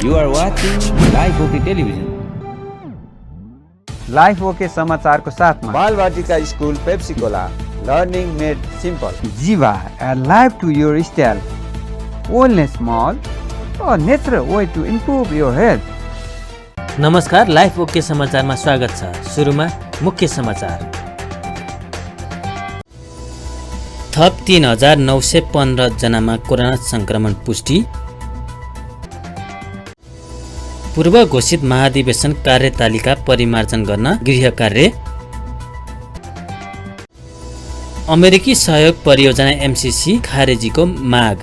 You are watching Live OK Television. Life OK समाचारको साथमा Balvatika school Pepsicola learning made simple Jiva life to your style wellness mall natural way to improve your health. नमस्कार, Life OK समाचारमा स्वागत छ। सुरुमा मुख्य समाचार। थप 3915 जनामा कोरोना संक्रमण पुष्टि। पूर्व घोषित महाधिवेशन कार्यतालिका परिमार्जन गर्न गृह कार्य। अमेरिकी सहयोग परियोजना एमसीसी खारेजीको माग।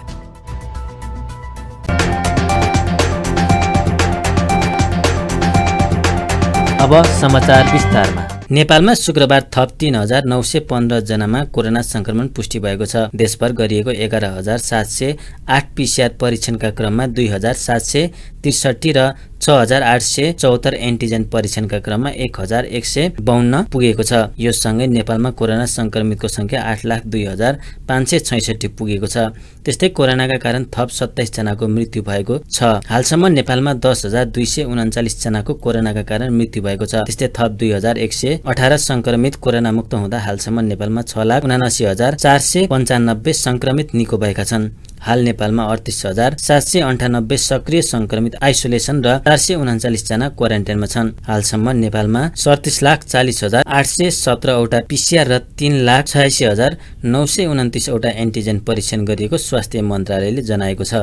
अब समाचार विस्तारमा। नेपालमा शुक्रबार थप 3915 जनामा कोरोना संक्रमण पुष्टि भएको छ। देशभर गरिएको 11708 पीसीआर परीक्षणका क्रममा 2763 र 6874 एन्टिजेन परीक्षणका क्रममा 1152 पुगेको छ। यो सँगै नेपालमा कोरोना संक्रमितको संख्या 8,02,566 पुगेको छ। त्यस्तै कोरोनाका कारण थप 27 जनाको मृत्यु भएको छ। हालसम्म नेपालमा 10,239 जनाको कोरोनाका कारण मृत्यु भएको छ। त्यस्तै थप 2118 संक्रमित कोरोना मुक्त हुँदा हालसम्म नेपालमा 6,79,495 संक्रमित निको भएका छन्। हाल नेपालमा 38,798 सक्रिय संक्रमित आइसोलेसन र 439 जना क्वारेन्टाइनमा छन्। हालसम्म नेपालमा 37,40,817 वटा पीसीआर र 3,86,929 वटा एन्टिजेन परीक्षण गरिएको स्वास्थ्य मन्त्रालयले जनाएको छ।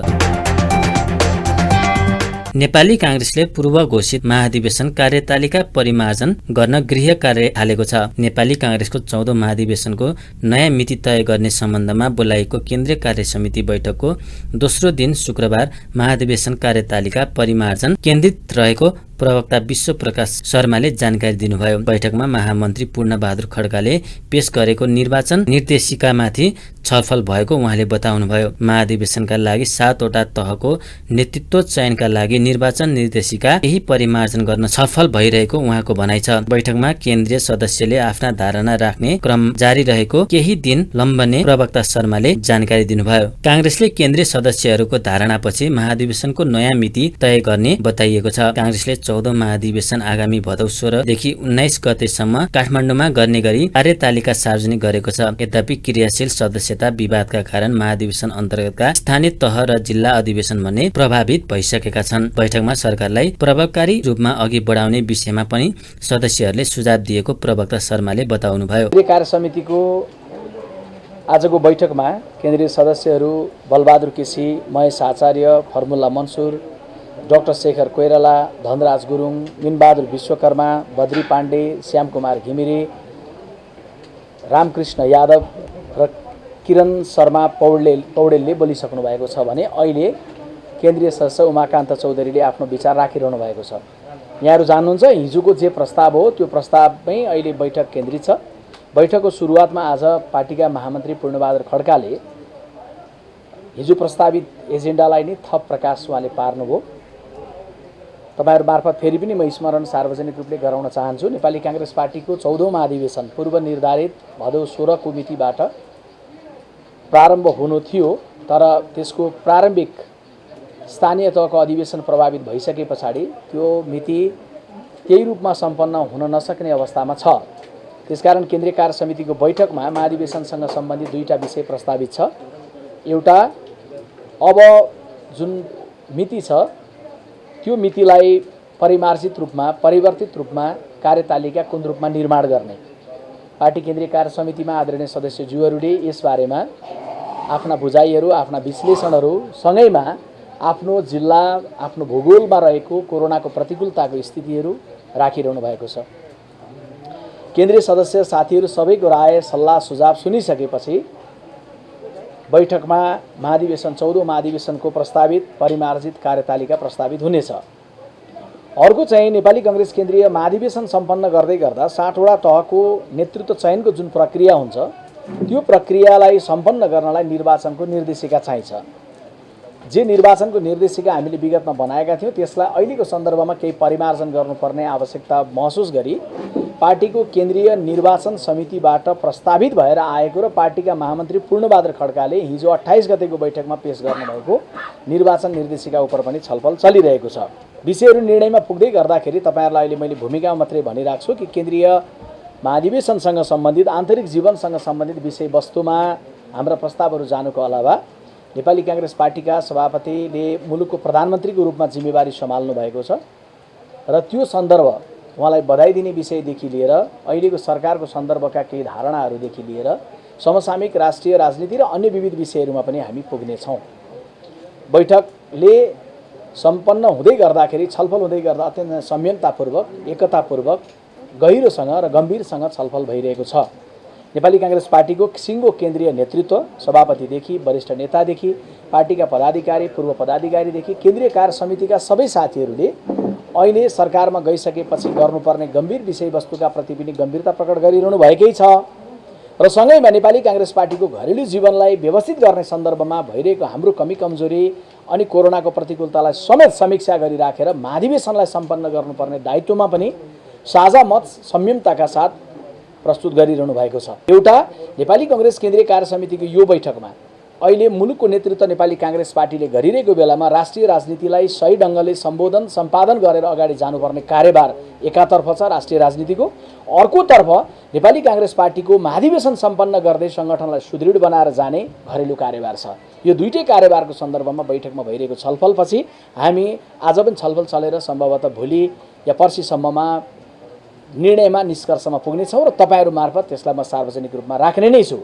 नेपाली कांग्रेसले पूर्व घोषित महाधिवेशन कार्यतालिका परिमार्जन गर्न गृह कार्य थालेको छ। नेपाली कांग्रेसको 14औं महाधिवेशनको नयाँ मिति तय गर्ने सम्बन्धमा बोलाइएको केन्द्रीय कार्य समिति बैठकको दोस्रो दिन शुक्रबार महाधिवेशन कार्यतालिका परिमार्जन केन्द्रित रहेको प्रवक्ता विश्व प्रकाश शर्माले जानकारी दिनुभयो। बैठकमा महामन्त्री पूर्णबहादुर खड्काले पेश गरेको निर्वाचन निर्देशिकामाथि छलफल भएको उहाँले बताउनुभयो। महाधिवेशनका लागि 7 वटा तहको नेतृत्व चयनका लागि निर्वाचन निर्देशिका केही परिमार्जन गर्न छलफल भइरहेको उहाँको भनाइ छ। बैठकमा केन्द्रीय सदस्यले आफ्ना धारणा राख्ने क्रम जारी रहेको केही दिन लम्बने प्रवक्ता शर्माले जानकारी दिनुभयो। कांग्रेसले केन्द्रीय सदस्यहरूको धारणापछि महाधिवेशनको नयाँ मिति तय गर्ने बताइएको छ। कांग्रेसले 14औं महाधिवेशन आगामी भदौ 16 देखि 19 गतेसम्म काठमाडौँमा गर्ने गरी कार्यतालिका सार्वजनिक गरेको छ। यद्यपि क्रियाशील सदस्यता विवादका कारण महाधिवेशन अन्तर्गतका स्थानीय तह र जिल्ला अधिवेशन भने प्रभावित भइसकेका छन्। बैठकमा सरकारलाई प्रभावकारी रूपमा अघि बढाउने विषयमा पनि सदस्यहरूले सुझाव दिएको प्रवक्ता शर्माले बताउनुभयो। कार्य समितिको आजको बैठकमा केन्द्रीय सदस्यहरू बलबहादुर केसी, महेश आचार्य, फर्मुला मन्सुर, डाक्टर शेखर कोइराला, धनराज गुरुङ, मिनबहादुर विश्वकर्मा, बद्री पाण्डे, श्यामकुमार घिमिरे, रामकृष्ण यादव र किरण शर्मा पौडेलले बोलिसक्नु भएको छ भने अहिले केन्द्रीय सदस्य उमाकान्त चौधरीले आफ्नो विचार राखिरहनु भएको छ। यहाँहरू जान्नुहुन्छ हिजोको जे प्रस्ताव हो त्यो प्रस्तावमै अहिले बैठक केन्द्रित छ। बैठकको सुरुवातमा आज पार्टीका महामन्त्री पूर्णबहादुर खड्काले हिजो प्रस्तावित एजेन्डालाई नै थप प्रकाश उहाँले पार्नुभयो। तपाईहरु मार्फत फेरि पनि म स्मरण सार्वजनिक रूपले गराउन चाहन्छु। नेपाली कांग्रेस पार्टीको 14औं महाधिवेशन पूर्व निर्धारित भदौ 16 को मितिबाट प्रारम्भ हुनु थियो, तर त्यसको प्रारम्भिक स्थानीय तहको अधिवेशन प्रभावित भइसके पछाडि त्यो मिति केही रूपमा सम्पन्न हुन नसक्ने अवस्थामा छ। त्यसकारण केन्द्रीय कार्य समितिको बैठकमा महाधिवेशनसँग सम्बन्धित दुईटा विषय प्रस्तावित छ। एउटा अब जुन मिति छ त्यो मितिलाई परिमार्जित रूपमा परिवर्तित रूपमा कार्यतालिका कुन रूपमा निर्माण गर्ने। पार्टी केन्द्रीय कार्य समितिमा आदरणीय सदस्यज्यूहरूले यसबारेमा आफ्ना बुझाइहरू, आफ्ना विश्लेषणहरू सँगैमा आफ्नो जिल्ला, आफ्नो भूगोलमा रहेको कोरोनाको प्रतिकूलताको स्थितिहरू राखिरहनु भएको छ। केन्द्रीय सदस्य साथीहरू सबैको राय, सल्लाह, सुझाव सुनिसकेपछि बैठकमा महाधिवेशन 14औं महाधिवेशनको प्रस्तावित परिमार्जित कार्यतालिका प्रस्तावित हुनेछ। अर्को चाहिँ नेपाली कांग्रेस केन्द्रीय महाधिवेशन सम्पन्न गर्दै गर्दा 60 वटा तहको नेतृत्व चयनको जुन प्रक्रिया हुन्छ त्यो प्रक्रियालाई सम्पन्न गर्नलाई निर्वाचनको निर्देशिका चाहिन्छ। जे निर्वाचनको निर्देशिका हामीले विगतमा बनाएका थियौं त्यसलाई अहिलेको सन्दर्भमा केही परिमार्जन गर्नुपर्ने आवश्यकता महसुस गरी पार्टीको केन्द्रीय निर्वाचन समितिबाट प्रस्तावित भएर आएको र पार्टीका महामन्त्री पूर्णबहादुर खड्काले हिजो 28 गतेको बैठकमा पेश गर्नुभएको निर्वाचन निर्देशिका उप पनि छलफल चलिरहेको छ। विषयहरू निर्णयमा पुग्दै गर्दाखेरि तपाईहरुलाई अहिले मैले भूमिकामा मात्रै भनिरहेको छु कि केन्द्रीय महाधिवेशनसँग सम्बन्धित आन्तरिक जीवनसँग सम्बन्धित विषयवस्तुमा हाम्रा प्रस्तावहरू जानुको अलावा नेपाली कांग्रेस पार्टीका सभापतिले मुलुकको प्रधानमन्त्रीको रूपमा जिम्मेवारी सम्हाल्नु भएको छ र त्यो सन्दर्भ उहाँलाई बधाई दिने विषयदेखि लिएर अहिलेको सरकारको सन्दर्भका केही धारणाहरूदेखि लिएर समसामयिक राष्ट्रिय राजनीति र अन्य विविध विषयहरूमा पनि हामी पुग्नेछौँ। बैठकले सम्पन्न हुँदै गर्दाखेरि छलफल हुँदै गर्दा अत्यन्त संयमतापूर्वक एकतापूर्वक गहिरोसँग र गम्भीरसँग छलफल भइरहेको छ। नेपाली कांग्रेस पार्टीको सिङ्गो केन्द्रीय नेतृत्व सभापतिदेखि वरिष्ठ नेतादेखि पार्टीका पदाधिकारी पूर्व पदाधिकारीदेखि केन्द्रीय कार्य समितिका सबै साथीहरूले अहिले सरकारमा गइसकेपछि गर्नुपर्ने गम्भीर विषयवस्तुका प्रति पनि गम्भीरता प्रकट गरिरहनु भएकै छ र सँगैमा नेपाली कांग्रेस पार्टीको घरेलु जीवनलाई व्यवस्थित गर्ने सन्दर्भमा भइरहेको हाम्रो कमी कमजोरी अनि कोरोनाको प्रतिकूलतालाई समेत समीक्षा गरिराखेर महाधिवेशनलाई सम्पन्न गर्नुपर्ने दायित्वमा पनि साझा मत संयमताका साथ प्रस्तुत गरिरहनु भएको छ। एउटा नेपाली कांग्रेस केन्द्रीय कार्य समितिको यो बैठकमा अहिले मुलुकको नेतृत्व नेपाली कांग्रेस पार्टीले गरिरहेको बेलामा राष्ट्रिय राजनीतिलाई सही ढङ्गले सम्बोधन सम्पादन गरेर अगाडि जानुपर्ने कार्यभार एकातर्फ छ राष्ट्रिय राजनीतिको, अर्कोतर्फ नेपाली कांग्रेस पार्टीको महाधिवेशन सम्पन्न गर्दै सङ्गठनलाई सुदृढ बनाएर जाने घरेलु कार्यभार छ। यो दुईटै कार्यभारको सन्दर्भमा बैठकमा भइरहेको छलफलपछि हामी आज पनि छलफल चलेर सम्भवतः भोलि या पर्सिसम्ममा निर्णयमा निष्कर्षमा पुग्नेछौँ र तपाईहरू मार्फत त्यसलाई म सार्वजनिक रूपमा राख्ने नै छु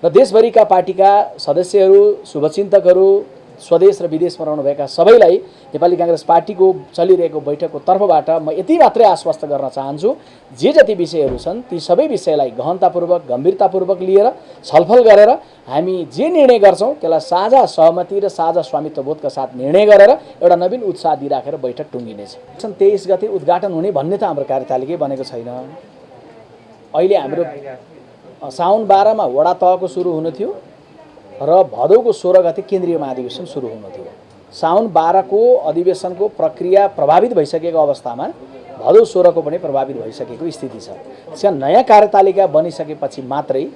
र देशभरिका पार्टीका सदस्यहरू शुभचिन्तकहरू स्वदेश र विदेशमा रहनुभएका सबैलाई नेपाली कांग्रेस पार्टीको चलिरहेको बैठकको तर्फबाट म यति मात्रै आश्वस्त गर्न चाहन्छु, जे जति विषयहरू छन् ती सबै विषयलाई गहनतापूर्वक गम्भीरतापूर्वक लिएर छलफल गरेर हामी जे निर्णय गर्छौँ त्यसलाई साझा सहमति र साझा स्वामित्वबोधका साथ निर्णय गरेर एउटा नवीन उत्साह दिइराखेर बैठक टुङ्गिनेछ। 23 गते उद्घाटन हुने भन्ने त हाम्रो कार्यतालिकै बनेको छैन। अहिले हाम्रो साउन 12 मा वडा तहको सुरु हुनु थियो र भदौको 16 गते केन्द्रीय महाधिवेशन सुरु हुनु थियो। साउन 12 को अधिवेशनको प्रक्रिया प्रभावित भइसकेको अवस्थामा भदौ 16 को पनि प्रभावित भइसकेको स्थिति छ। त्यसैले नयाँ कार्यतालिका बनिसकेपछि मात्रै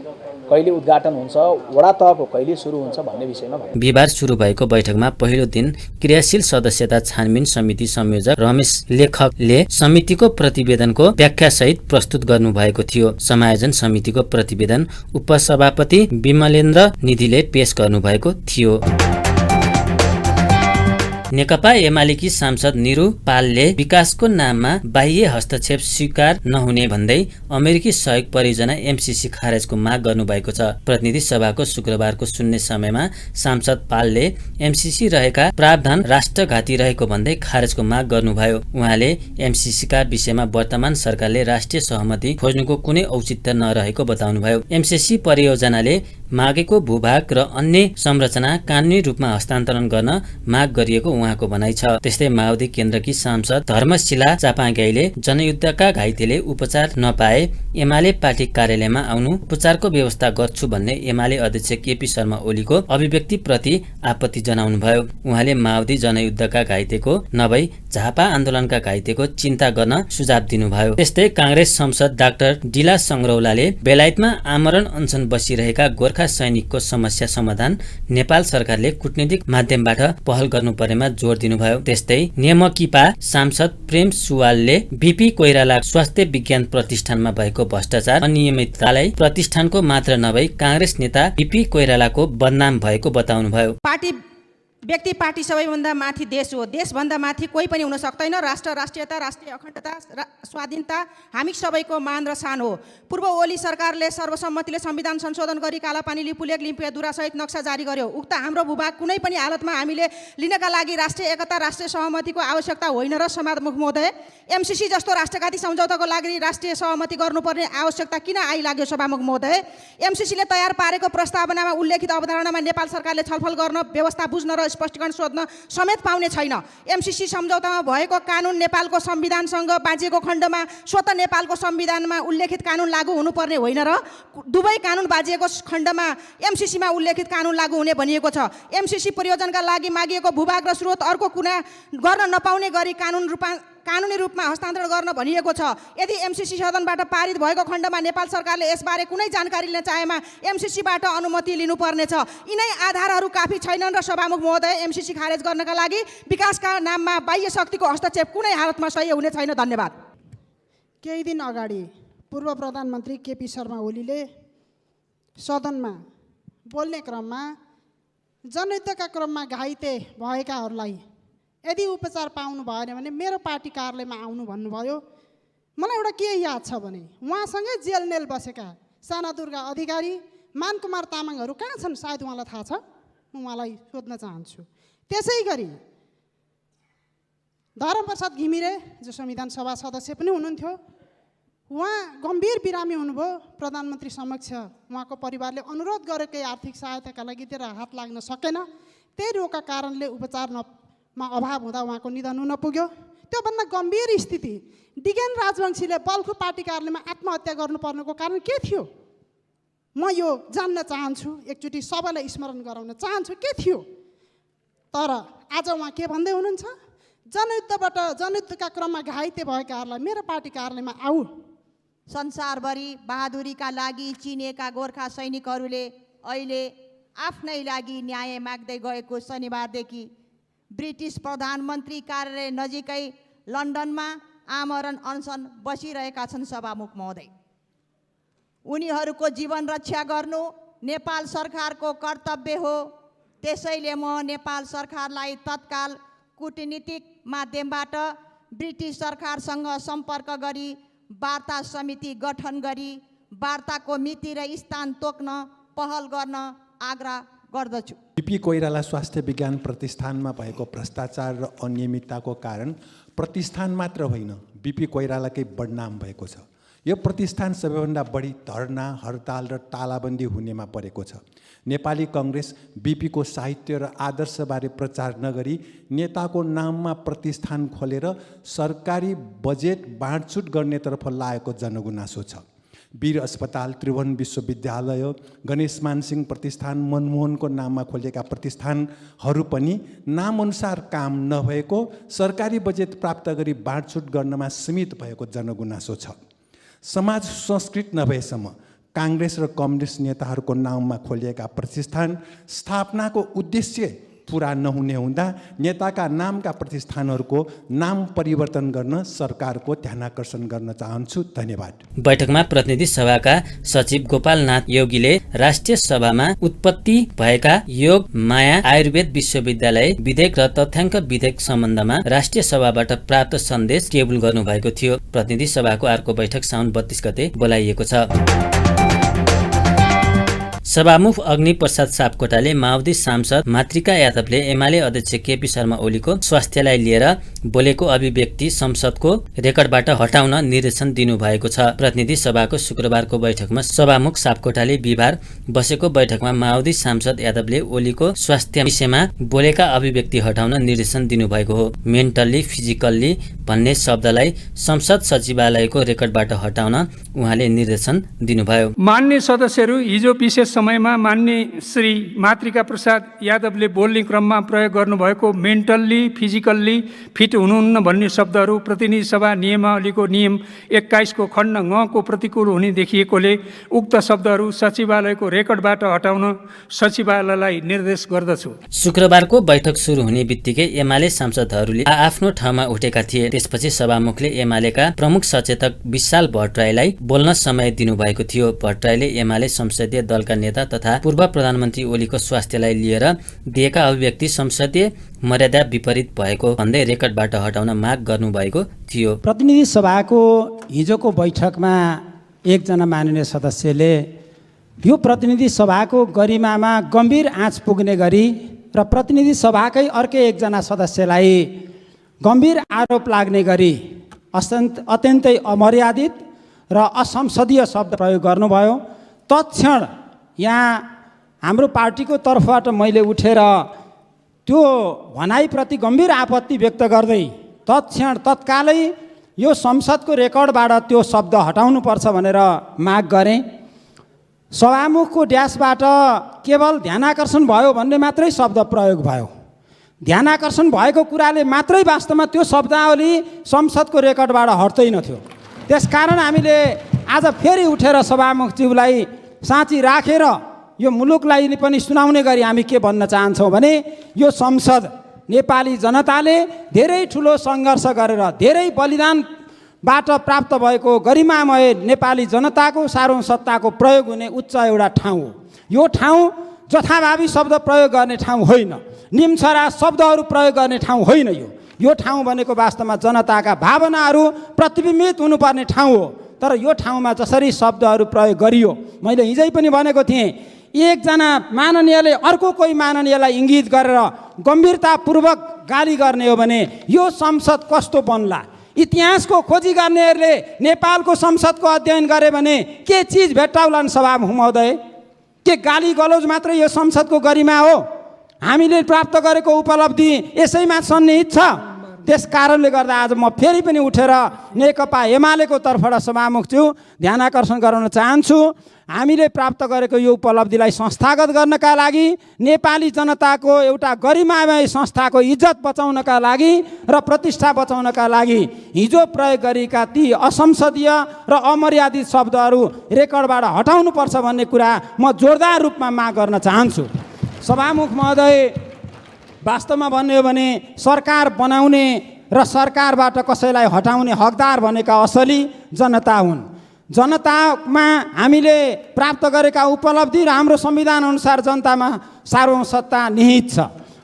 कहिले उद्घाटन हुन्छ, वडा तहको कहिले सुरु हुन्छ भन्ने विषयमा भयो। बिहिबार सुरु भएको बैठकमा पहिलो दिन क्रियाशील सदस्यता छानबिन समिति संयोजक रमेश लेखकले समितिको प्रतिवेदनको व्याख्यासहित प्रस्तुत गर्नुभएको थियो। समायोजन समितिको प्रतिवेदन उपसभापति विमलेन्द्र निधिले पेश गर्नुभएको थियो। नेकपा एमालेकी सांसद निरु पालले विकासको नाममा बाह्य हस्तक्षेप स्वीकार नहुने भन्दै अमेरिकी सहयोग परियोजना एमसीसी खारेजको माग गर्नुभएको छ। प्रतिनिधि सभाको शुक्रबारको शून्य समयमा सांसद पालले एमसीसी रहेका प्रावधान राष्ट्रघाती रहेको भन्दै खारेजको माग गर्नुभयो। उहाँले एमसीसीका विषयमा वर्तमान सरकारले राष्ट्रिय सहमति खोज्नुको कुनै औचित्य नरहेको बताउनुभयो। एमसीसी परियोजनाले मागेको भूभाग र अन्य संरचना कानुनी रूपमा हस्तान्तरण गर्न माग गरिएको उहाँको भनाइ छ। त्यस्तै माओवादी केन्द्रकी सांसद धर्मशिला चापागाईले जनयुद्धका घाइतेले उपचार नपाए एमाले पार्टी कार्यालयमा आउनु उपचारको व्यवस्था गर्छु भन्ने एमाले अध्यक्ष केपी शर्मा ओलीको अभिव्यक्तिप्रति आपत्ति जनाउनुभयो। उहाँले माओवादी जनयुद्धका घाइतेको नभई झापा आन्दोलनका घाइतेको चिन्ता गर्न सुझाव दिनुभयो। त्यस्तै कांग्रेस सांसद डाक्टर डिला संग्रौलाले बेलायतमा आमरण अनसन बसिरहेका गोर्खा सैनिकको समस्या समाधान नेपाल सरकारले कूटनीतिक माध्यमबाट पहल गर्नुपर्नेमा जोड दिनुभयो। त्यस्तै नेमकीपा सांसद प्रेम सुवालले बीपी कोइराला स्वास्थ्य विज्ञान प्रतिष्ठानमा भएको भ्रष्टाचार अनियमिततालाई प्रतिष्ठानको मात्र नभई कांग्रेस नेता बीपी कोइरालाको बदनाम भएको बताउनुभयो। व्यक्ति पार्टी सबैभन्दा माथि देश हो, देशभन्दा माथि कोही पनि हुन सक्दैन। राष्ट्र राष्ट्रियता, राष्ट्रिय अखण्डता, स्वाधीनता हामी सबैको मान र शान हो। पूर्व ओली सरकारले सर्वसम्मतिले संविधान संशोधन गरी कालापानी लिपुलेक लिम्पियाधुरा सहित नक्सा जारी गर्यो। उक्त हाम्रो भूभाग कुनै पनि हालतमा हामीले लिनका लागि राष्ट्रिय एकता, राष्ट्रिय सहमतिको आवश्यकता होइन र सभामुख महोदय एमसीसी जस्तो राष्ट्रघाती सम्झौताको लागि राष्ट्रिय सहमति गर्नुपर्ने आवश्यकता किन आइलाग्यो? सभामुख महोदय, एमसीसीले तयार पारेको प्रस्तावनामा उल्लेखित अवधारणामा नेपाल सरकारले छलफल गर्न, व्यवस्था बुझ्न र स्पष्टीकरण सोध्न समेत पाउने छैन। एमसीसी सम्झौतामा भएको कानुन नेपालको संविधानसँग बाँझिएको खण्डमा स्वतः नेपालको संविधानमा उल्लेखित कानुन लागू हुनुपर्ने होइन र दुवै कानुन बाँझिएको खण्डमा एमसीसीमा उल्लेखित कानुन लागू हुने भनिएको छ। एमसीसी परियोजनाका लागि मागिएको भूभाग र स्रोत अर्को कुना गर्न नपाउने गरी कानुनी रूपमा हस्तान्तरण गर्न भनिएको छ। यदि एमसीसी सदनबाट पारित भएको खण्डमा नेपाल सरकारले यसबारे कुनै जानकारी लिन चाहेमा एमसीसीबाट अनुमति लिनुपर्नेछ। यिनै आधारहरू काफी छैनन् र सभामुख महोदय एमसीसी खारेज गर्नका लागि विकासका नाममा बाह्य शक्तिको हस्तक्षेप कुनै हालतमा सही हुने छैन। धन्यवाद। केही दिन अगाडि पूर्व प्रधानमन्त्री केपी शर्मा ओलीले सदनमा बोल्ने क्रममा जनयुद्धका क्रममा घाइते भएकाहरूलाई यदि उपचार पाउनु भएन भने मेरो पार्टी कार्यालयमा आउनु भन्नुभयो। मलाई एउटा के याद छ भने उहाँसँगै जेल नेल बसेका साना दुर्गा अधिकारी, मानकुमार तामाङहरू कहाँ छन् सायद उहाँलाई थाहा छ, म उहाँलाई सोध्न चाहन्छु। त्यसै गरी धर्मप्रसाद घिमिरे जो संविधान सभा सदस्य पनि हुनुहुन्थ्यो, उहाँ गम्भीर बिरामी हुनुभयो। प्रधानमन्त्री समक्ष उहाँको परिवारले अनुरोध गरेकै आर्थिक सहायताका लागि त्यो हात लाग्न सकेन। त्यही रोगका कारणले उपचारमा अभाव हुँदा उहाँको निधन हुन पुग्यो। त्योभन्दा गम्भीर स्थिति डिगेन राजवंशीले बल्खु पार्टी कार्यालयमा आत्महत्या गर्नुपर्नुको कारण के थियो? म यो जान्न चाहन्छु, एकचोटि सबैलाई स्मरण गराउन चाहन्छु के थियो। तर आज उहाँ के भन्दै हुनुहुन्छ? जनयुद्धका क्रममा घाइते भएकाहरूलाई मेरो पार्टी कार्यालयमा आऊ। संसारभरि बहादुरीका लागि चिनिएका गोर्खा सैनिकहरूले अहिले आफ्नै लागि न्याय माग्दै गएको शनिबारदेखि ब्रिटिस प्रधानमन्त्री कार्यालय नजिकै लन्डनमा आमरण अनसन बसिरहेका छन् सभामुख महोदय। उनीहरूको जीवन रक्षा गर्नु नेपाल सरकारको कर्तव्य हो। त्यसैले म नेपाल सरकारलाई तत्काल कूटनीतिक माध्यमबाट ब्रिटिस सरकारसँग सम्पर्क गरी वार्ता समिति गठन गरी वार्ताको मिति र स्थान तोक्न पहल गर्न आग्रह गर्दछु। बीपी कोइराला स्वास्थ्य विज्ञान प्रतिष्ठानमा भएको भ्रष्टाचार र अनियमितताको कारण प्रतिष्ठान मात्र होइन, बीपी कोइरालाकै बदनाम भएको छ। यो प्रतिष्ठान सबैभन्दा बढी धरना, हडताल र तालाबन्दी हुनेमा परेको छ। नेपाली कांग्रेस बीपीको साहित्य र आदर्शबारे प्रचार नगरी नेताको नाममा प्रतिष्ठान खोलेर सरकारी बजेट बाँडचुट गर्नेतर्फ लागेको जनगुनासो छ। वीर अस्पताल, त्रिभुवन विश्वविद्यालय, गणेश मानसिंह प्रतिष्ठान, मनमोहनको नाममा खोलिएका प्रतिष्ठानहरू पनि नामअनुसार काम नभएको, सरकारी बजेट प्राप्त गरी बाँडचुट गर्नमा सीमित भएको जनगुनासो छ। समाज संस्कृत नभएसम्म कांग्रेस र कम्युनिस्ट नेताहरूको नाममा खोलिएका प्रतिष्ठान स्थापनाको उद्देश्य पूरा नहुने हुँदा नेताका नामका प्रतिष्ठानहरूको नाम परिवर्तन गर्न सरकारको ध्यानाकर्षण गर्न चाहन्छु। धन्यवाद। बैठकमा प्रतिनिधि सभाका सचिव गोपालनाथ योगीले राष्ट्रिय सभामा उत्पत्ति भएका योग माया आयुर्वेद विश्वविद्यालय विधेयक र तथ्याङ्क विधेयक सम्बन्धमा राष्ट्रिय सभाबाट प्राप्त सन्देश टेबल गर्नुभएको थियो। प्रतिनिधि सभाको अर्को बैठक साउन 32 गते बोलाइएको छ। सभामुख अग्नि प्रसाद सापकोटाले माओवादी सांसद मातृका यादवले एमाले अध्यक्ष केपी शर्मा ओलीको स्वास्थ्यलाई लिएर बोलेको अभिव्यक्ति संसदको रेकर्डबाट हटाउन निर्देशन दिनुभएको छ। प्रतिनिधि सभाको शुक्रबारको बैठकमा सभामुख सापकोटाले बिहिबार बसेको बैठकमा माओवादी सांसद यादवले ओलीको स्वास्थ्य विषयमा बोलेका अभिव्यक्ति हटाउन निर्देशन दिनुभएको हो। मेन्टल्ली फिजिकल्ली भन्ने शब्दलाई संसद सचिवालयको रेकर्डबाट हटाउन उहाँले निर्देशन दिनुभयो। मान्य सदस्यहरू, हिजो विशेष समयमा मान्य श्री मातृका प्रसाद यादवले बोल्ने क्रममा प्रयोग गर्नुभएको मेन्टल्ली फिजिकल्ली फिट हुनुहुन्न भन्ने शब्दहरू प्रतिनिधि सभा नियमावलीको नियम 21 को खण्ड ङ को प्रतिकूल हुने देखिएकोले उक्त शब्दहरू सचिवालयको रेकर्डबाट हटाउन सचिवालयलाई निर्देश गर्दछु। शुक्रबारको बैठक सुरु हुने बित्तिकै एमाले सांसदहरूले आफ्नो ठाउँमा उठेका थिए। त्यसपछि सभामुखले एमालेका प्रमुख सचेतक विशाल भट्टराईलाई बोल्न समय दिनुभएको थियो। भट्टराईले एमाले संसदीय दलका नेता तथा पूर्व प्रधानमन्त्री ओलीको स्वास्थ्यलाई लिएर दिएका अभिव्यक्ति संसदीय मर्यादा विपरीत भएको भन्दै रेकर्डबाट हटाउन माग गर्नुभएको थियो। प्रतिनिधि सभाको हिजोको बैठकमा एकजना माननीय सदस्यले यो प्रतिनिधि सभाको गरिमामा गम्भीर आँच पुग्ने गरी र प्रतिनिधि सभाकै अर्कै एकजना सदस्यलाई गम्भीर आरोप लाग्ने गरी अत्यन्तै अमर्यादित र असंसदीय शब्द प्रयोग गर्नुभयो। तत्क्षण यहाँ हाम्रो पार्टीको तर्फबाट मैले उठेर त्यो भनाइप्रति गम्भीर आपत्ति व्यक्त गर्दै तत्कालै यो संसदको रेकर्डबाट त्यो शब्द हटाउनुपर्छ भनेर माग गरेँ। सभामुखको ड्यासबाट केवल ध्यानाकर्षण भयो भन्ने मात्रै शब्द प्रयोग भयो। ध्यानाकर्षण भएको कुराले मात्रै वास्तवमा त्यो शब्दावली संसदको रेकर्डबाट हट्दैनथ्यो। त्यसकारण हामीले आज फेरि उठेर सभामुखज्यूलाई साँची राखेर यो मुलुकलाई पनि सुनाउने गरी हामी के भन्न चाहन्छौँ भने यो संसद नेपाली जनताले धेरै ठुलो सङ्घर्ष गरेर धेरै बलिदानबाट प्राप्त भएको गरिमामय नेपाली जनताको सार्वभौम सत्ताको प्रयोग हुने उच्च एउटा ठाउँ हो। यो ठाउँ जथाभावी शब्द प्रयोग गर्ने ठाउँ होइन, निम्छरा शब्दहरू प्रयोग गर्ने ठाउँ होइन। यो ठाउँ भनेको वास्तवमा जनताका भावनाहरू प्रतिबिम्बित हुनुपर्ने ठाउँ हो। तर यो ठाउँमा जसरी शब्दहरू प्रयोग गरियो, मैले हिजै पनि भनेको थिएँ, एकजना माननीयले अर्को कोही माननीयलाई इङ्गित गरेर गम्भीरतापूर्वक गाली गर्ने हो भने यो संसद कस्तो बन्ला? इतिहासको खोजी गर्नेहरूले नेपालको संसदको अध्ययन गरे भने के चिज भेट्टाउलान् सभामुख महोदय? के गाली गलौज मात्रै यो संसदको गरिमा हो? हामीले प्राप्त गरेको उपलब्धि यसैमा सन्निहित छ। त्यस कारणले गर्दा आज म फेरि पनि उठेर नेकपा एमालेको तर्फबाट सभामुखज्यू ध्यानाकर्षण गराउन चाहन्छु। हामीले प्राप्त गरेको यो उपलब्धिलाई संस्थागत गर्नका लागि, नेपाली जनताको एउटा गरिमामय संस्थाको इज्जत बचाउनका लागि र प्रतिष्ठा बचाउनका लागि हिजो प्रयोग गरेका ती असंसदीय र अमर्यादित शब्दहरू रेकर्डबाट हटाउनुपर्छ भन्ने कुरा म जोरदार रूपमा माग गर्न चाहन्छु। सभामुख महोदय, वास्तवमा भन्ने हो भने सरकार बनाउने र सरकारबाट कसैलाई हटाउने हकदार भनेका असली जनता हुन्। जनतामा हामीले प्राप्त गरेका उपलब्धि र हाम्रो संविधान अनुसार जनतामा सार्वभौम सत्ता निहित छ।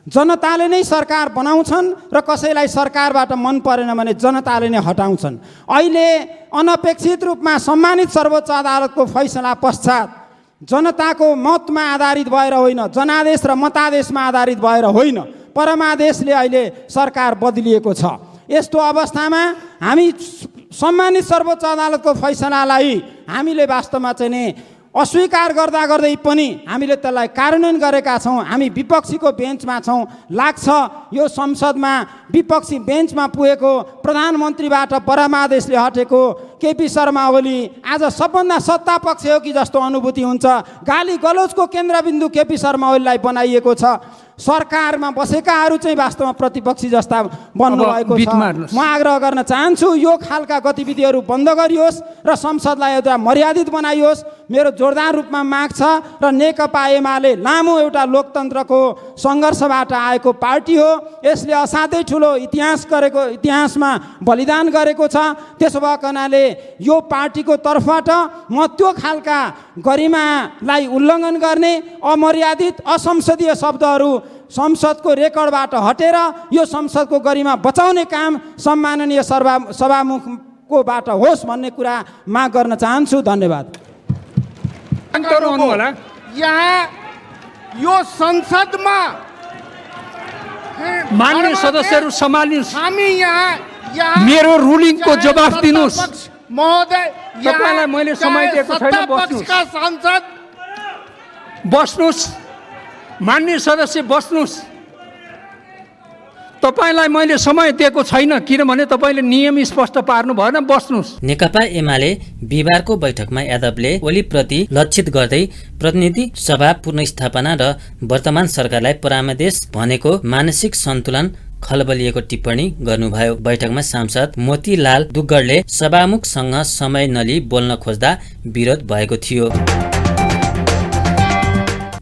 जनताले नै सरकार बनाउँछन् र कसैलाई सरकारबाट मन परेन भने जनताले नै हटाउँछन्। अहिले अनपेक्षित रूपमा सम्मानित सर्वोच्च अदालतको फैसला पश्चात जनताको मतमा आधारित भएर होइन, जनादेश र मतादेशमा आधारित भएर होइन, परमादेशले अहिले सरकार बदलिएको छ। यस्तो अवस्थामा हामी सम्मानित सर्वोच्च अदालतको फैसलालाई हामीले वास्तवमा चाहिँ नि अस्वीकार गर्दा गर्दै पनि हामीले त्यसलाई कार्यान्वयन गरेका छौँ। हामी विपक्षीको बेन्चमा छौँ। लाग्छ यो संसदमा विपक्षी बेन्चमा पुगेको प्रधानमन्त्रीबाट परमादेशले हटेको केपी शर्मा ओली आज सबभन्दा सत्ता पक्ष हो कि जस्तो अनुभूति हुन्छ। गाली गलौजको केन्द्रबिन्दु केपी शर्मा ओलीलाई बनाइएको छ। सरकारमा बसेकाहरू चाहिँ वास्तवमा प्रतिपक्षी जस्ता बन्नुभएको छ। म आग्रह गर्न चाहन्छु यो खालका गतिविधिहरू बन्द गरियोस् र संसदलाई एउटा मर्यादित बनाइयोस्। मेरो जोरदार रूपमा माग छ र नेकपा एमाले लामो एउटा लोकतन्त्रको सङ्घर्षबाट आएको पार्टी हो। यसले असाध्यै ठुलो इतिहासमा बलिदान गरेको छ। त्यसो भएको हुनाले यो पार्टीको तर्फबाट म त्यो खालका गरिमालाई उल्लङ्घन गर्ने अमर्यादित असंसदीय शब्दहरू संसदको रेकर्डबाट हटेर यो संसदको गरिमा बचाउने काम सम्माननीय सभामुखकोबाट होस् भन्ने कुरा माग गर्न चाहन्छु। धन्यवाद। यहाँ यो संसदमा मान्य सदस्यहरू सम्हाल्नुहोस्। हामी यहाँ मेरो रुलिङको जवाफ दिनुहोस् महोदय। तपाईँलाई मैले समय दिएको छैन, बस्नुहोस्। सांसद बस्नुहोस्, मान्य सदस्य बस्नुहोस्। तपाईँलाई मैले समय दिएको छैन किनभने तपाईँले नियम स्पष्ट पार्नु भएन। बस्नुहोस्। नेकपा एमाले बिहिबारको बैठकमा यादवले ओलीप्रति लक्षित गर्दै प्रतिनिधि सभा पुनर्स्थापना र वर्तमान सरकारलाई परमादेश भनेको मानसिक सन्तुलन खलबलिएको टिप्पणी गर्नुभयो। बैठकमा सांसद मोतीलाल दुग्गडले सभामुखसँग समय नलिई बोल्न खोज्दा विरोध भएको थियो।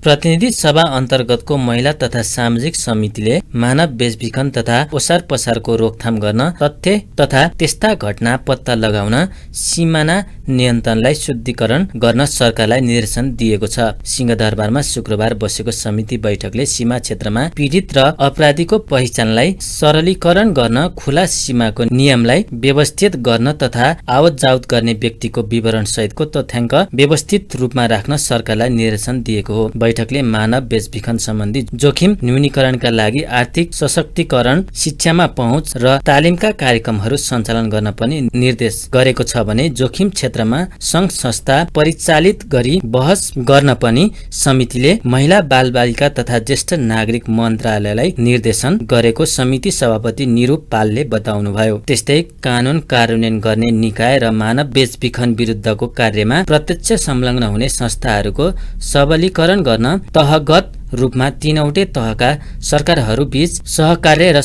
प्रतिनिधि सभा अन्तर्गतको महिला तथा सामाजिक समितिले मानव बेचबिखन तथा ओसार पसारको रोकथाम गर्न, तथ्य तथा त्यस्ता घटना पत्ता लगाउन सीमाना नियन्त्रणलाई शुद्धिकरण गर्न सरकारलाई निर्देशन दिएको छ। सिंहदरबारमा शुक्रबार बसेको समिति बैठकले सीमा क्षेत्रमा पीडित र अपराधीको पहिचानलाई सरलीकरण गर्न, खुला सीमाको नियमलाई व्यवस्थित गर्न तथा आवत जावत गर्ने व्यक्तिको विवरण सहितको तथ्याङ्क व्यवस्थित रूपमा राख्न सरकारलाई निर्देशन दिएको हो। बैठकले मानव बेचबिखन सम्बन्धी जोखिम न्यूनीकरणका लागि आर्थिक सशक्तिकरण, शिक्षामा पहुँच र तालिमका कार्यक्रमहरू सञ्चालन गर्न पनि निर्देश गरेको छ भने जोखिम क्षेत्रमा सङ्घ संस्था परिचालित गरी बहस गर्न पनि समितिले महिला बालबालिका तथा ज्येष्ठ नागरिक मन्त्रालयलाई निर्देशन गरेको समिति सभापति निरूप पालले बताउनुभयो। त्यस्तै कानुन कार्यान्वयन गर्ने निकाय र मानव बेचबिखन विरुद्धको कार्यमा प्रत्यक्ष संलग्न हुने संस्थाहरूको सबलीकरण गर्न तहगत रूपमा तीनवटै तहका सरकारहरूबीच सहकार्य र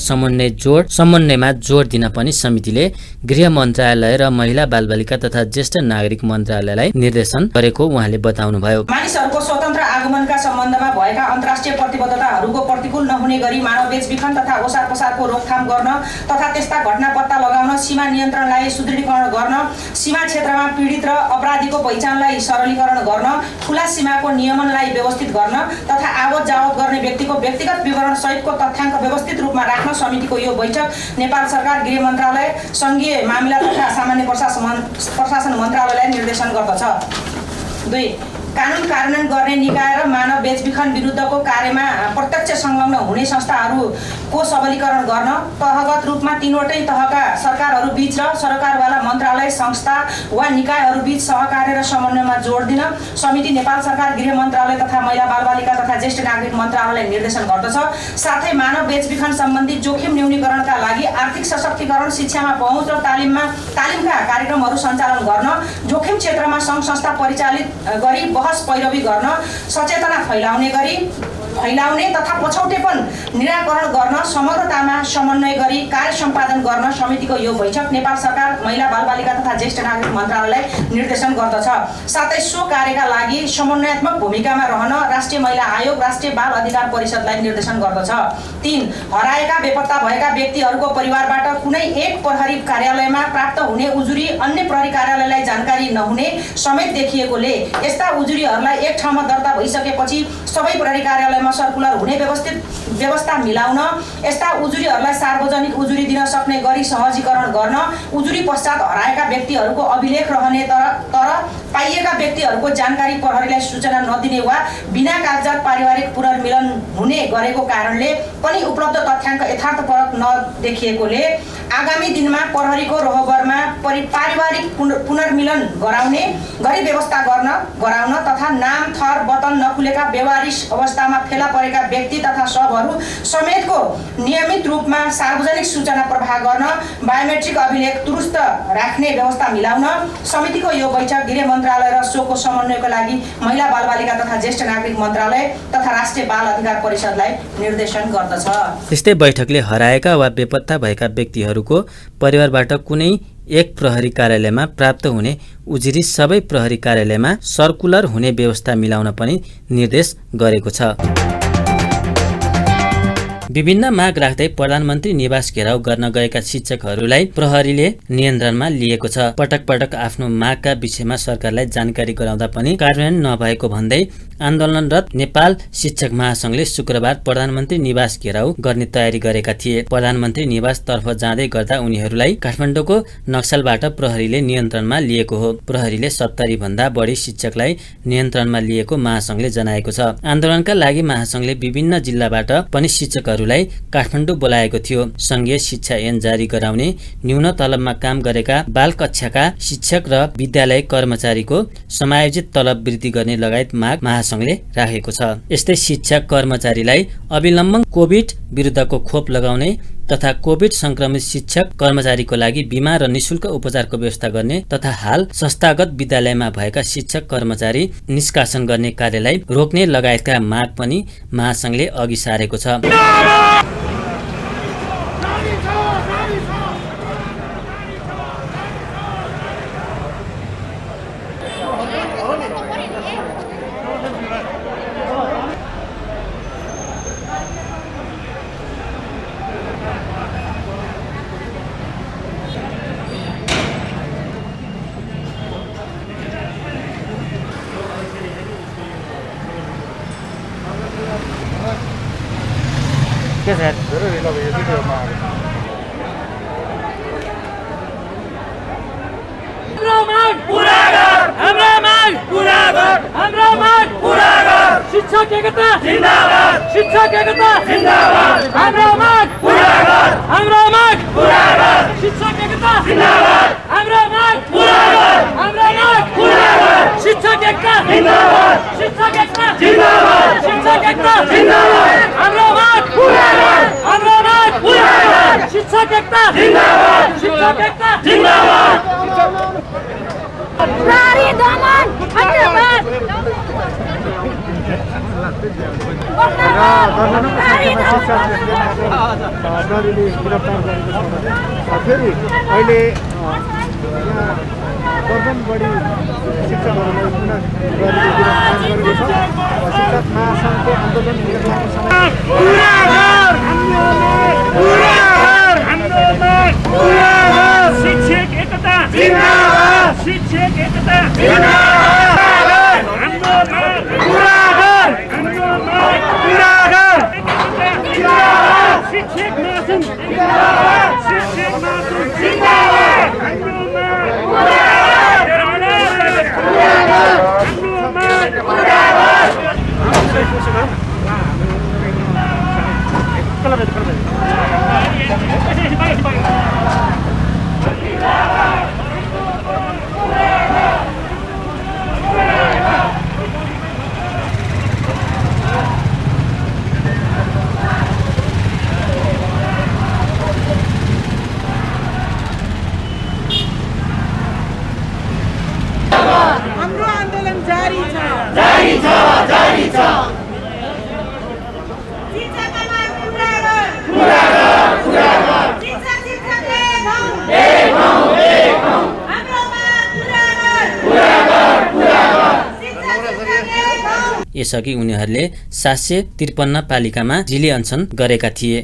समन्वयमा जोड दिन पनि समितिले गृह मन्त्रालय र महिला बालबालिका तथा ज्येष्ठ नागरिक मन्त्रालयलाई निर्देशन गरेको उहाँले बताउनुभयो। मानिसहरूको स्वतन्त्र आगमनका सम्बन्धमा भएका अन्तर्राष्ट्रिय प्रतिबद्धताहरूको प्रतिकूल नहुने गरी मानव बेचबिखन तथा ओसार पसारको रोकथाम गर्न तथा त्यस्ता घटना पत्ता लगाउन, सीमा नियन्त्रणलाई सुदृढीकरण गर्न, सीमा क्षेत्रमा पीडित र अपराधीको पहिचानलाई सरलीकरण गर्न, खुला सीमाको नियमनलाई व्यवस्थित गर्न तथा आवत जावत गर्ने व्यक्तिको व्यक्तिगत विवरण सहितको तथ्याङ्क व्यवस्थित रूपमा राख्न समितिको यो बैठक नेपाल सरकार गृह मन्त्रालय, सङ्घीय मामिला तथा सामान्य प्रशासन मन्त्रालयलाई निर्देशन गर्दछ। 2. कानुन कार्यान्वयन गर्ने निकाय र मानव बेचबिखन विरुद्धको कार्यमा प्रत्यक्ष संलग्न हुने संस्थाहरूको सबलीकरण गर्न, तहगत रूपमा तीनवटै तहका सरकारहरूबीच र सरकारवाला मन्त्रालय, संस्था वा निकायहरूबीच सहकार्य र समन्वयमा जोड दिन समिति नेपाल सरकार गृह मन्त्रालय तथा महिला बालबालिका तथा ज्येष्ठ नागरिक मन्त्रालयलाई निर्देशन गर्दछ। साथै मानव बेचबिखन सम्बन्धी जोखिम न्यूनीकरणका लागि आर्थिक सशक्तिकरण, शिक्षामा पहुँच र तालिमका कार्यक्रमहरू सञ्चालन गर्न, जोखिम क्षेत्रमा सङ्घ संस्था परिचालित गरी बहस पैरवी गर्न, सचेतना फैलाउने तथा पछौटेपन निराकरण गर्न, समग्रतामा समन्वय गरी कार्य सम्पादन गर्न समितिको यो बैठक नेपाल सरकार महिला बालबालिका तथा ज्येष्ठ नागरिक मन्त्रालयलाई निर्देशन गर्दछ। साथै सो कार्यका लागि समन्वयात्मक भूमिकामा रहन राष्ट्रिय महिला आयोग, राष्ट्रिय बाल अधिकार परिषदलाई निर्देशन गर्दछ। 3. हराएका बेपत्ता भएका व्यक्तिहरूको परिवारबाट कुनै एक प्रहरी कार्यालयमा प्राप्त हुने उजुरी अन्य प्रहरी कार्यालयलाई जानकारी नहुने समेत देखिएकोले यस्ता उजुरीहरूलाई एक ठाउँमा दर्ता भइसकेपछि सबै प्रहरी कार्यालयमा सर्कुलर हुने व्यवस्था मिलाउन, यस्ता उजुरीहरूलाई सार्वजनिक उजुरी दिन सक्ने गरी सहजीकरण गर्न, उजुरी पश्चात हराएका व्यक्तिहरूको अभिलेख रहने तर पाइएका व्यक्तिहरूको जानकारी प्रहरीलाई सूचना नदिने वा बिना कागजात पारिवारिक पुनर्मिलन हुने गरेको कारणले पनि उपलब्ध तथ्याङ्क यथार्थपरक नदेखिएकोले आगामी दिनमा प्रहरीको रोहबरमा पारिवारिक पुनर्मिलन गरी व्यवस्था गराउन तथा नाम थर बतन नखुलेका बेवारिस अवस्थामा फेला परेका व्यक्ति तथा शवहरू समेतको नियमित रूपमा सार्वजनिक सूचना प्रवाह गर्न, बायोमेट्रिक अभिलेख दुरुस्त राख्ने व्यवस्था मिलाउन समितिको यो बैठक गृह मन्त्रालय र सोको समन्वयको लागि महिला बालबालिका तथा ज्येष्ठ नागरिक मन्त्रालय तथा राष्ट्रिय बाल अधिकार परिषदलाई निर्देशन गर्दछ। त्यस्तै बैठकले हराएका वा बेपत्ता भएका व्यक्तिहरूको परिवारबाट कुनै एक प्रहरी कार्यालयमा प्राप्त हुने उजुरी सबै प्रहरी कार्यालयमा सर्कुलर हुने व्यवस्था मिलाउन पनि निर्देश गरेको छ। विभिन्न माग राख्दै प्रधानमन्त्री निवास घेराउ गर्न गएका शिक्षकहरूलाई प्रहरीले नियन्त्रणमा लिएको छ। पटक पटक आफ्नो मागका विषयमा सरकारलाई जानकारी गराउँदा पनि कार्यान्वयन नभएको भन्दै आन्दोलनरत नेपाल शिक्षक महासंघले शुक्रबार प्रधानमन्त्री निवास घेराउ गर्ने तयारी गरेका थिए। प्रधानमन्त्री निवास तर्फ जाँदै गर्दा उनीहरूलाई काठमाडौँको नक्सलबाट प्रहरीले नियन्त्रणमा लिएको हो। प्रहरीले 70 भन्दा बढी शिक्षकलाई नियन्त्रणमा लिएको महासंघले जनाएको छ। आन्दोलनका लागि महासंघले विभिन्न जिल्लाबाट पनि शिक्षकहरूलाई काठमाडौँ बोलाएको थियो। संघीय शिक्षा ऐन जारी गराउने, न्यून तलबमा काम गरेका बाल कक्षाका शिक्षक र विद्यालय कर्मचारीको समायोजित तलब वृद्धि गर्ने लगायत माग महासंघले राखेको छ। यस्तै शिक्षक कर्मचारीलाई अविलम्ब कोभिड विरुद्धको खोप लगाउने तथा कोभिड संक्रमित शिक्षक कर्मचारीको लागि बिमा र निशुल्क उपचारको व्यवस्था गर्ने तथा हाल संस्थागत विद्यालयमा भएका शिक्षक कर्मचारी निष्कासन गर्ने कार्यलाई रोक्ने लगायतका माग पनि महासंघले अघि सारेको छ। के छ शिक्षक एकता जिन्दाबाद, शिक्षक एकता जिन्दाबाद, हाम्रो माग पूरा गर, हाम्रो माग पूरा गर, शिक्षक एकता जिन्दाबाद, हाम्रो माग पूरा गर, हाम्रो माग पूरा गर, शिक्षक एकता जिन्दाबाद, शिक्षक एकता जिन्दाबाद, शिक्षक एकता जिन्दाबाद, हाम्रो माग पूरा गर, हाम्रो माग पूरा गर, शिक्षक एकता जिन्दाबाद, शिक्षक एकता जिन्दाबाद। नारी दमन, अत्याचार प्रहरीले गिरफ्तार गरेको छ भने फेरि अहिले दर्जन बढी शिक्षकहरूलाई पुनः प्रहरीले गिरफ्तार गरेको छ। शिक्षक महासङ्घको आन्दोलन शिक्षक एकता जिन्दाबाद, शिक्षक एकता जिन्दाबाद, शिक्षक महासङ्घ जिन्दाबाद, शिक्षक महासङ्घ जिन्दाबाद, हाम्रो आन्दोलन जारी छ। यसअघि उनीहरूले 753 पालिकामा जिले अनसन गरेका थिए।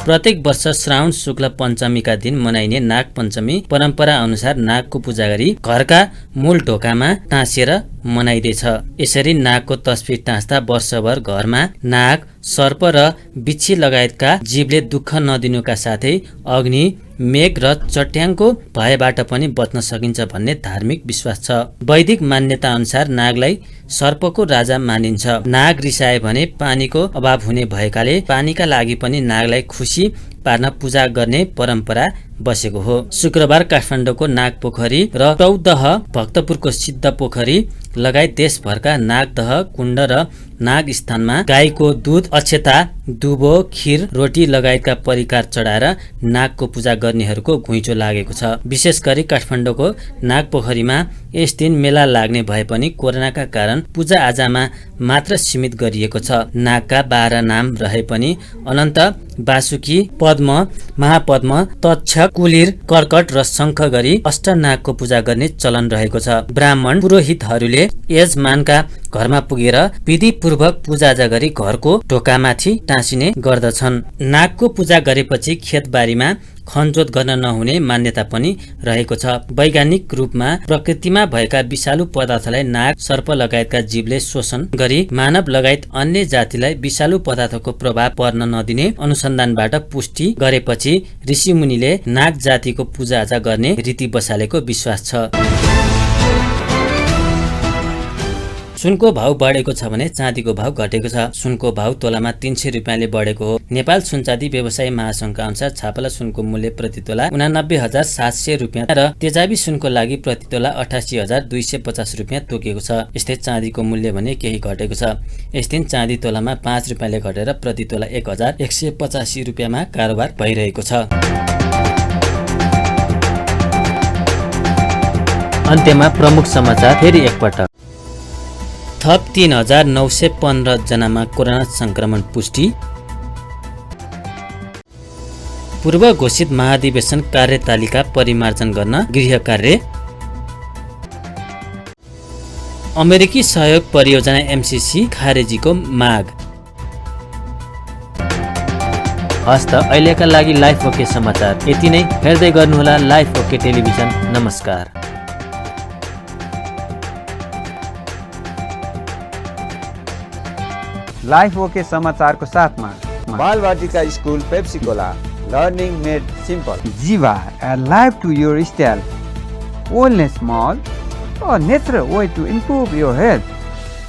प्रत्येक वर्ष श्रावण शुक्ल पञ्चमीका दिन मनाइने नाग पञ्चमी परम्परा अनुसार नागको पूजा गरी घरका मूल ढोकामा टाँसिएर मनाइदैछ। यसरी नागको तस्बिर टाँस्दा वर्षभर घरमा नाग, सर्प र बिच्छी लगायतका जीवले दुःख नदिनुका साथै अग्नि, मेघ र चट्याङको भयबाट पनि बच्न सकिन्छ भन्ने धार्मिक विश्वास छ। वैदिक मान्यता अनुसार नागलाई सर्पको राजा मानिन्छ। नाग रिसाए भने पानीको अभाव हुने भएकाले पानीका लागि पनि नागलाई खुसी पार्न पूजा गर्ने परम्परा बसेको हो। शुक्रबार काठमाडौँको नाग पोखरी र टौदह भक्तपुरको सिद्ध पोखरी लगायत देशभरका नागदह कुण्ड र नाग स्थानमा गाईको दुध, अक्षता, दुबो, खीर, रोटी लगायतका परिकार चढाएर नागको पूजा गर्नेहरूको घुइँचो लागेको छ। विशेष गरी काठमाडौँको नाग पोखरीमा यस दिन मेला लाग्ने भए पनि कोरोनाका कारण पूजा आजामा मात्र सीमित गरिएको छ। नागका 12 नाम रहे पनि अनन्त, बासुकी, पद्म, महापद्म, तक्षक, कुलिर, कर्कट र शङ्ख गरी अष्टनागको पूजा गर्ने चलन रहेको छ। ब्राह्मण पुरोहितहरूले यजमानका घरमा पुगेर विधिपूर्वक पूजाआजा गरी घरको ढोकामाथि टाँसिने गर्दछन्। नागको पूजा गरेपछि खेतबारीमा खनजोत गर्न नहुने मान्यता पनि रहेको छ। वैज्ञानिक रूपमा प्रकृतिमा भएका विषालु पदार्थलाई नाग, सर्प लगायतका जीवले शोषण गरी मानव लगायत अन्य जातिलाई विषालु पदार्थको प्रभाव पर्न नदिने अनुसन्धानबाट पुष्टि गरेपछि ऋषिमुनिले नाग जातिको पूजाआजा गर्ने रीति बसालेको विश्वास छ। सुनको भाव बढेको छ भने चाँदीको भाव घटेको छ। सुनको भाव तोलामा 300 रुपियाँले बढेको हो। नेपाल सुनचाँदी व्यवसायी महासंघका अनुसार छापला सुनको मूल्य प्रति तोला 89,700 रुपियाँ र तेजाबी सुनको लागि प्रति तोला 88,250 रुपियाँ तोकिएको छ। यस्तै चाँदीको मूल्य भने केही घटेको छ। यस दिन चाँदी तोलामा 5 रुपियाँले घटेर प्रति तोला 1,185 रुपियाँमा कारोबार भइरहेको छ। अन्त्यमा प्रमुख समाचार फेरि एकपटक। थप 3,915 जनामा कोरोना संक्रमण पुष्टि। पूर्व घोषित महाधिवेशन कार्यतालिका परिमार्जन गर्न गृह कार्य। अमेरिकी सहयोग परियोजना MCC खारेजीको माग। हस्त अहिलेका लागि लाइफ ओके समाचार यति नै। हेर्दै गर्नुहोला लाइफ ओके टेलिभिजन। नमस्कार। लाइफ ओके समाचारको साथमा Balvatika school Pepsicola learning made simple. Jiva, a life to your style. Wellness Mall, a natural way to improve your health.